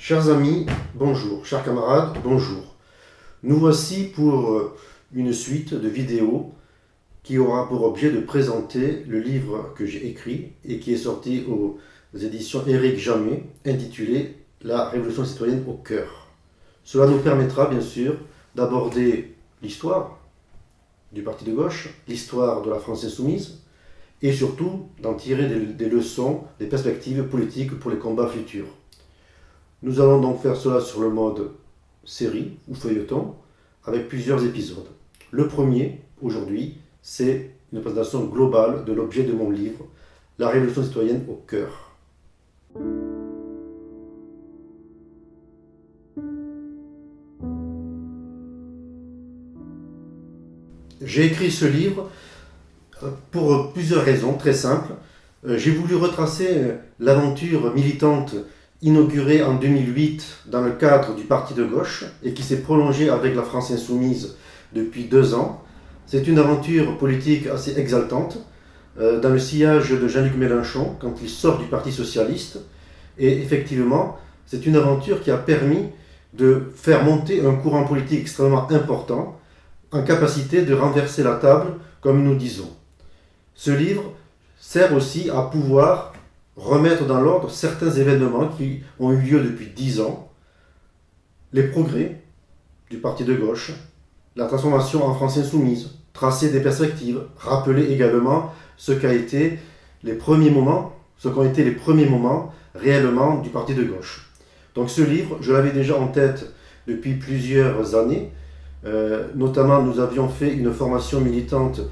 Chers amis, bonjour. Chers camarades, bonjour. Nous voici pour une suite de vidéos qui aura pour objet de présenter le livre que j'ai écrit et qui est sorti aux éditions Éric Jamet, intitulé « La révolution citoyenne au cœur ». Cela nous permettra bien sûr d'aborder l'histoire du parti de gauche, l'histoire de la France insoumise, et surtout d'en tirer des leçons, des perspectives politiques pour les combats futurs. Nous allons donc faire cela sur le mode série ou feuilleton, avec plusieurs épisodes. Le premier, aujourd'hui, c'est une présentation globale de l'objet de mon livre, La révolution citoyenne au cœur. J'ai écrit ce livre pour plusieurs raisons très simples. J'ai voulu retracer l'aventure militante inaugurée en 2008 dans le cadre du parti de gauche et qui s'est prolongée avec la France insoumise depuis 2 ans. C'est une aventure politique assez exaltante dans le sillage de Jean-Luc Mélenchon quand il sort du Parti socialiste. Et effectivement, c'est une aventure qui a permis de faire monter un courant politique extrêmement important en capacité de renverser la table, comme nous disons. Ce livre sert aussi à pouvoir remettre dans l'ordre certains événements qui ont eu lieu depuis 10 ans, les progrès du parti de gauche, la transformation en France insoumise, tracer des perspectives, rappeler également ce qu'ont été les premiers moments réellement du parti de gauche. Donc ce livre, je l'avais déjà en tête depuis plusieurs années. Notamment, nous avions fait une formation militante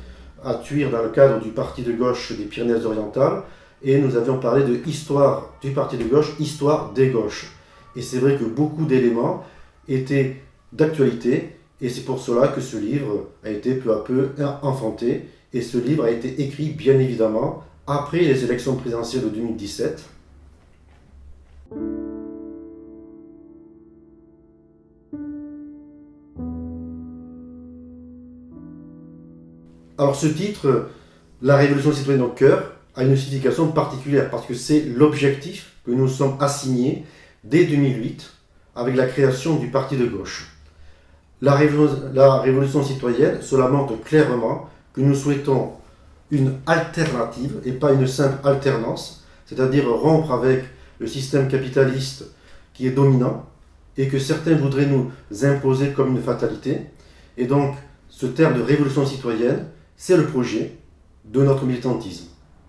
à Thuir dans le cadre du parti de gauche des Pyrénées-Orientales et nous avions parlé de histoire du parti de gauche, histoire des gauches. Et c'est vrai que beaucoup d'éléments étaient d'actualité et c'est pour cela que ce livre a été peu à peu enfanté et ce livre a été écrit bien évidemment après les élections présidentielles de 2017. Alors ce titre, La révolution citoyenne au cœur, a une signification particulière parce que c'est l'objectif que nous sommes assignés dès 2008 avec la création du parti de gauche. La révolution citoyenne, cela montre clairement que nous souhaitons une alternative et pas une simple alternance, c'est-à-dire rompre avec le système capitaliste qui est dominant et que certains voudraient nous imposer comme une fatalité. Et donc, ce terme de révolution citoyenne, c'est le projet de notre militantisme.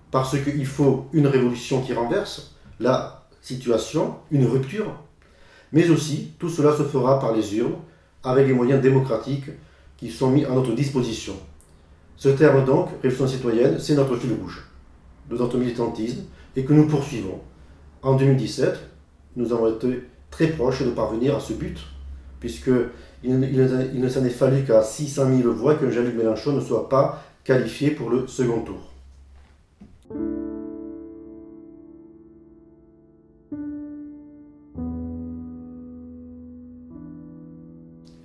Parce qu'il faut une révolution qui renverse la situation, une rupture, mais aussi tout cela se fera par les urnes, avec les moyens démocratiques qui sont mis à notre disposition. Ce terme donc, révolution citoyenne, c'est notre fil rouge de notre militantisme et que nous poursuivons. En 2017, nous avons été très proches de parvenir à ce but, puisqu'il ne s'en est fallu qu'à 600 000 voix que Jean-Luc Mélenchon ne soit pas qualifié pour le second tour.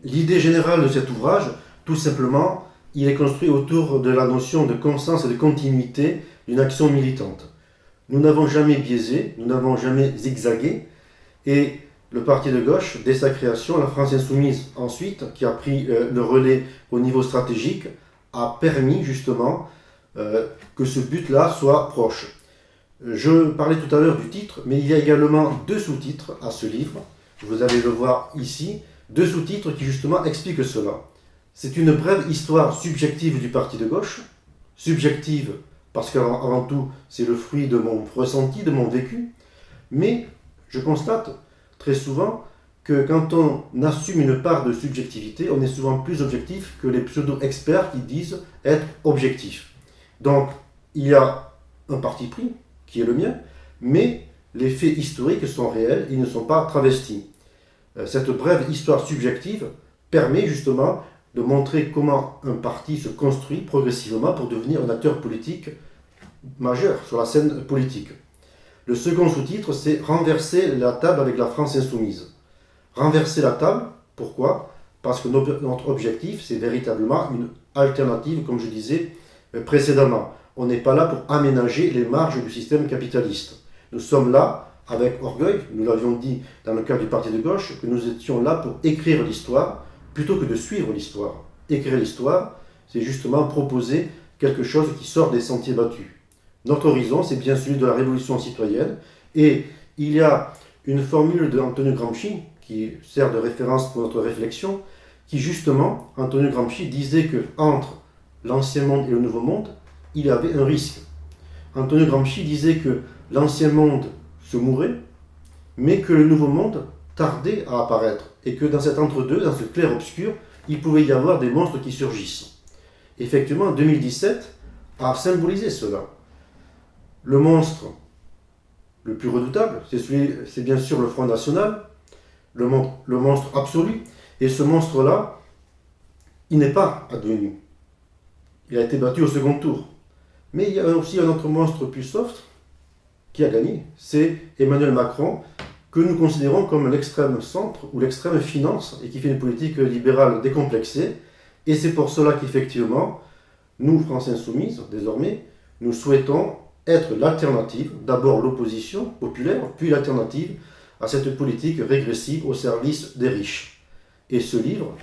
L'idée générale de cet ouvrage, tout simplement, il est construit autour de la notion de constance et de continuité d'une action militante. Nous n'avons jamais biaisé, nous n'avons jamais zigzagué, et le parti de gauche, dès sa création, la France insoumise ensuite, qui a pris le relais au niveau stratégique, a permis justement que ce but-là soit proche. Je parlais tout à l'heure du titre, mais il y a également 2 sous-titres à ce livre. Vous allez le voir ici, 2 sous-titres qui justement expliquent cela. C'est une brève histoire subjective du parti de gauche, subjective parce qu'avant tout c'est le fruit de mon ressenti, de mon vécu, mais je constate très souvent que quand on assume une part de subjectivité, on est souvent plus objectif que les pseudo-experts qui disent être objectifs. Donc il y a un parti pris qui est le mien, mais les faits historiques sont réels, ils ne sont pas travestis. Cette brève histoire subjective permet justement de montrer comment un parti se construit progressivement pour devenir un acteur politique majeur sur la scène politique. Le second sous-titre, c'est « Renverser la table avec la France insoumise ». Renverser la table, pourquoi ? Parce que notre objectif, c'est véritablement une alternative, comme je disais précédemment. On n'est pas là pour aménager les marges du système capitaliste. Nous sommes là avec orgueil, nous l'avions dit dans le cadre du parti de gauche, que nous étions là pour écrire l'histoire plutôt que de suivre l'histoire. Écrire l'histoire, c'est justement proposer quelque chose qui sort des sentiers battus. Notre horizon, c'est bien celui de la révolution citoyenne, et il y a une formule d'Antonio Gramsci qui sert de référence pour notre réflexion, qui justement, Antonio Gramsci disait que entre l'ancien monde et le nouveau monde, il y avait un risque. Antonio Gramsci disait que l'ancien monde se mourait, mais que le nouveau monde tardait à apparaître, et que dans cet entre-deux, dans ce clair-obscur, il pouvait y avoir des monstres qui surgissent. Effectivement, 2017 a symbolisé cela. Le monstre le plus redoutable, c'est bien sûr le Front National, le monstre absolu, et ce monstre-là, il n'est pas advenu. Il a été battu au second tour. Mais il y a aussi un autre monstre plus soft qui a gagné, c'est Emmanuel Macron, que nous considérons comme l'extrême centre ou l'extrême finance et qui fait une politique libérale décomplexée. Et c'est pour cela qu'effectivement, nous, France Insoumise, désormais, nous souhaitons être l'alternative, d'abord l'opposition populaire, puis l'alternative à cette politique régressive au service des riches. Et ce livre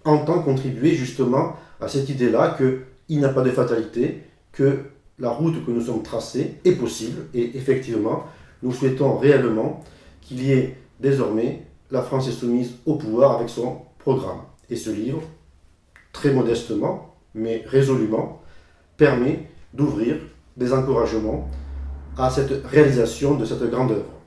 entend contribuer justement à cette idée-là qu'il n'y a pas de fatalité, que la route que nous sommes tracée est possible, et effectivement, nous souhaitons réellement qu'il y ait désormais la France Insoumise au pouvoir avec son programme. Et ce livre, très modestement, mais résolument, permet d'ouvrir des encouragements à cette réalisation de cette grande œuvre.